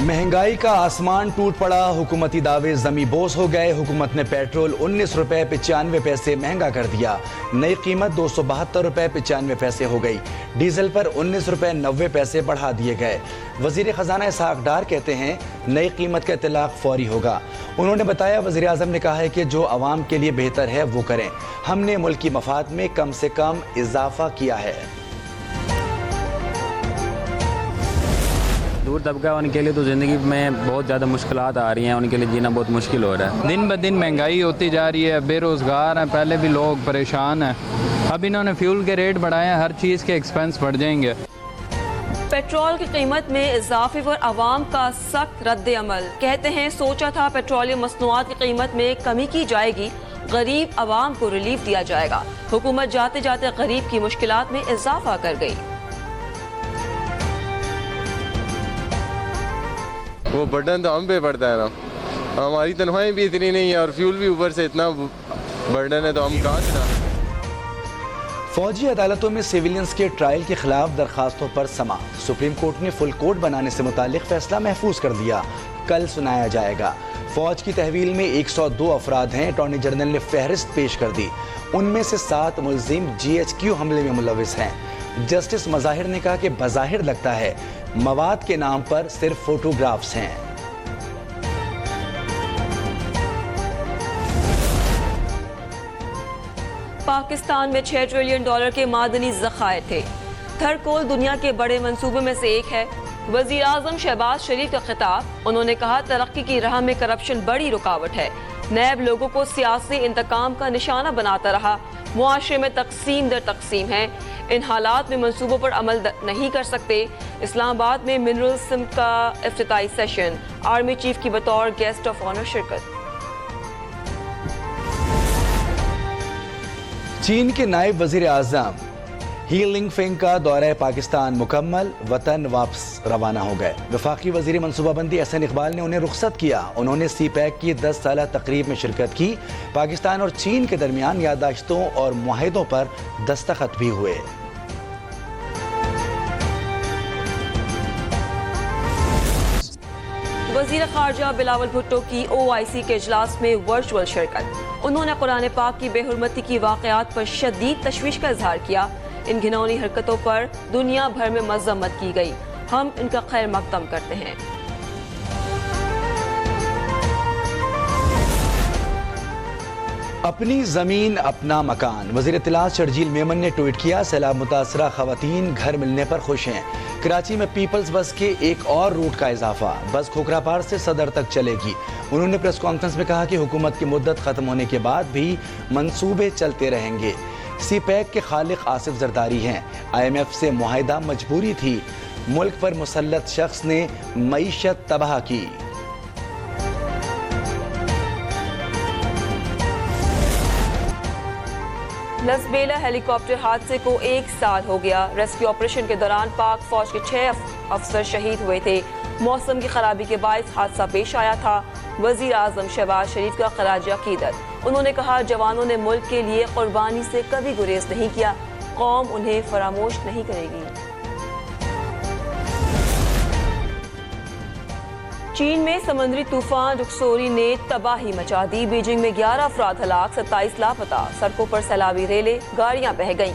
महंगाई का आसमान टूट पड़ा, हुकूमती दावे जमी बोस हो गए। हुकूमत ने पेट्रोल 19 रुपए 95 पैसे महंगा कर दिया। नई कीमत 272 रुपए 95 पैसे हो गई। डीजल पर 19 रुपए 90 पैसे बढ़ा दिए गए। वजीर खजाना इसहाक डार कहते हैं नई कीमत का इतलाक फौरी होगा। उन्होंने बताया वजीर आजम ने कहा है कि जो आवाम के लिए बेहतर है वो करें। हमने मुल्क की मफाद में कम से कम इजाफा किया है। दूर तबका उनके लिए तो ज़िंदगी में बहुत ज़्यादा मुश्किलात आ रही हैं, उनके लिए जीना बहुत मुश्किल हो रहा है। दिन ब दिन महंगाई होती जा रही है, बेरोज़गार हैं, पहले भी लोग परेशान हैं। अब इन्होंने फ्यूल के रेट बढ़ाए हैं, हर चीज़ के एक्सपेंस बढ़ जाएंगे। पेट्रोल की कीमत में इजाफे पर आवाम का सख्त रद्द अमल। कहते हैं सोचा था पेट्रोलियम मसनूआत की कीमत में कमी की जाएगी, गरीब आवाम को रिलीफ दिया जाएगा। हुकूमत जाते जाते गरीब की मुश्किलात में इजाफा कर गई। वो बर्डन तो हम पे पड़ता है ना, हमारी तनख्वाहें भी इतनी नहीं है और फ्यूल भी ऊपर से इतना बर्डन है, तो हम कहाँ से ना। फौजी अदालतों में सिविलियंस के ट्रायल के खिलाफ दरखास्तों पर समाअत। सुप्रीम कोर्ट ने फुल कोर्ट बनाने से मुतालिक फैसला महफूज कर दिया, कल सुनाया जाएगा। फौज की तहवील में 102 अफराद हैं। अटॉर्नी जनरल ने फहरिस्त पेश कर दी, उनमें से 7 मुलजिम GHQ हमले में मुलविस हैं। जस्टिस मज़ाहिर ने कहा कि बज़ाहिर लगता है मवाद के नाम पर सिर्फ फोटोग्राफ्स हैं। पाकिस्तान में $6 ट्रिलियन के मादनी ज़खायर थे। थरकोल दुनिया के बड़े मंसूबों में से एक है। वज़ीर आज़म शहबाज शरीफ का खिताब। उन्होंने कहा तरक्की की राह में करप्शन बड़ी रुकावट है। नैब लोगों को सियासी इंतकाम का निशाना बनाता रहा। मुआशरे में तकसीम दर तकसीम है। इन हालात में मंसूबों पर अमल नहीं कर सकते। इस्लामाबाद में मिनरल सिम का इफ्तिताई सेशन, आर्मी चीफ की बतौर गेस्ट ऑफ ऑनर शिरकत। चीन के नायब वजीर आजम ही लिंगफेंग का दौरा पाकिस्तान मुकम्मल, वतन वापस रवाना हो गए। वफाकी वजीर मनसूबाबंदी एहसन इकबाल ने उन्हें रुखसत किया। उन्होंने CPEC की 10 साला तकरीब में शिरकत की। पाकिस्तान और चीन के दरमियान याददाश्तों और मुआहिदों पर दस्तखत भी हुए। वज़ीर ख़ारजा बिलावल भुट्टो की OIC के इजलास में वर्चुअल शिरकत। उन्होंने कुरान पाक की बेहुरमती की वाक़यात पर शदीद तशवीश का इजहार किया। इन घिनौनी हरकतों पर दुनिया भर में मज़म्मत की गई। हम इनका खैर मकदम करते हैं। अपनी जमीन अपना मकान। वज़ीर इत्तलात शर्जील मेमन ने ट्वीट किया, सैलाब मुतासरा खवातीन घर मिलने पर खुश हैं। कराची में पीपल्स बस के एक और रूट का इजाफा। बस खोखरापार से सदर तक चलेगी। उन्होंने प्रेस कॉन्फ्रेंस में कहा कि हुकूमत की मुद्दत खत्म होने के बाद भी मंसूबे चलते रहेंगे। CPEC के खालिक आसिफ जरदारी हैं। IMF से मुआहिदा मजबूरी थी। मुल्क पर मुसल्लत शख्स ने मईशत तबाह की। लसबेला हेलीकॉप्टर हादसे को 1 साल हो गया। रेस्क्यू ऑपरेशन के दौरान पाक फौज के 6 अफसर शहीद हुए थे। मौसम की खराबी के बायस हादसा पेश आया था। वज़ीर आज़म शहबाज शरीफ का खराज अकीदत। उन्होंने कहा जवानों ने मुल्क के लिए कुर्बानी से कभी गुरेज नहीं किया, कौम उन्हें फरामोश नहीं करेगी। चीन में समुद्री तूफान रुखसोरी ने तबाही मचा दी। बीजिंग में 11 अफराद हलाक, 27 लापता। सड़कों पर सैलाबी रेलें, गाड़ियां बह गईं।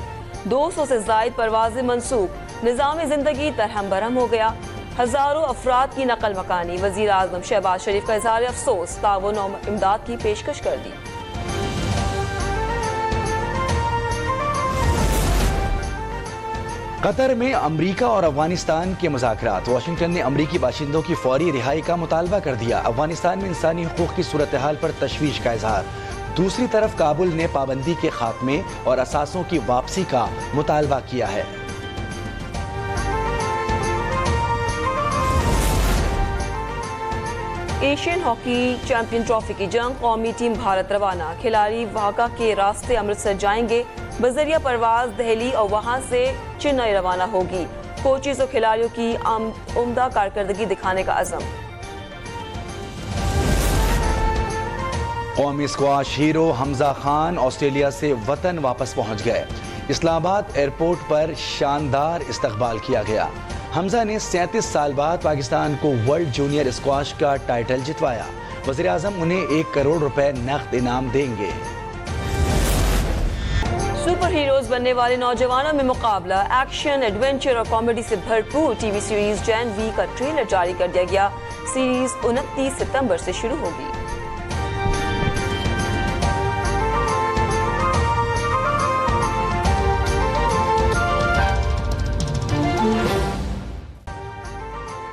200 से जायद परवाजें मनसूख। निज़ाम जिंदगी तरहम बरहम हो गया। हजारों अफराद की नकल मकानी। वज़ीर आज़म शहबाज शरीफ का इज़हार अफसोस, ताउन और इमदाद की पेशकश कर दी। कतर में अमरीका और अफगानिस्तान के मुज़ाकरात। वाशिंगटन ने अमरीकी बाशिंदों की फौरी रिहाई का मुतालबा कर दिया। अफगानिस्तान में इंसानी हुकूक की सूरत हाल पर तशवीश का इजहार। दूसरी तरफ काबुल ने पाबंदी के खात्मे और असासों की वापसी का मुतालबा किया है। एशियन हॉकी चैंपियन ट्रॉफी की जंग, कौमी टीम भारत रवाना। खिलाड़ी वाघा के रास्ते अमृतसर जाएंगे। बजरिया परवाज दिल्ली और वहां से चेन्नई रवाना होगी। कोचेज और खिलाड़ियों की उम्दा कारकर्दगी दिखाने का अज़म। कौमी squash hero Hamza Khan Australia से वतन वापस पहुंच गए। इस्लामाबाद एयरपोर्ट पर शानदार इस्तकबाल किया गया। हमजा ने 37 साल बाद पाकिस्तान को वर्ल्ड जूनियर स्क्वाश का टाइटल जितवाया। वज़ीर आज़म उन्हें 1 करोड़ रुपए नकद इनाम देंगे। सुपर हीरोज बनने वाले नौजवानों में मुकाबला, एक्शन, एडवेंचर और कॉमेडी से भरपूर टीवी सीरीज जैन वी का ट्रेलर जारी कर दिया गया। सीरीज 29 सितंबर से शुरू होगी।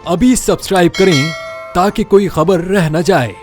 अभी सब्सक्राइब करें ताकि कोई खबर रह न जाए।